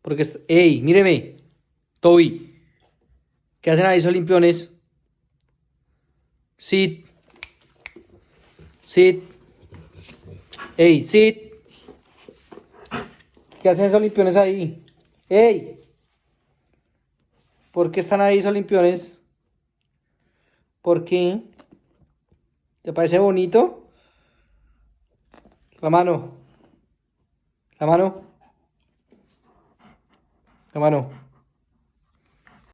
Porque, ¡ey! Míreme. Toby. ¿Qué hacen ahí esos limpiones? Sid. Sid. ¡Ey, Sid! ¿Qué hacen esos limpiones ahí? ¡Ey! ¿Por qué están ahí esos limpiones? ¿Por qué? ¿Te parece bonito? La mano. La mano. La mano.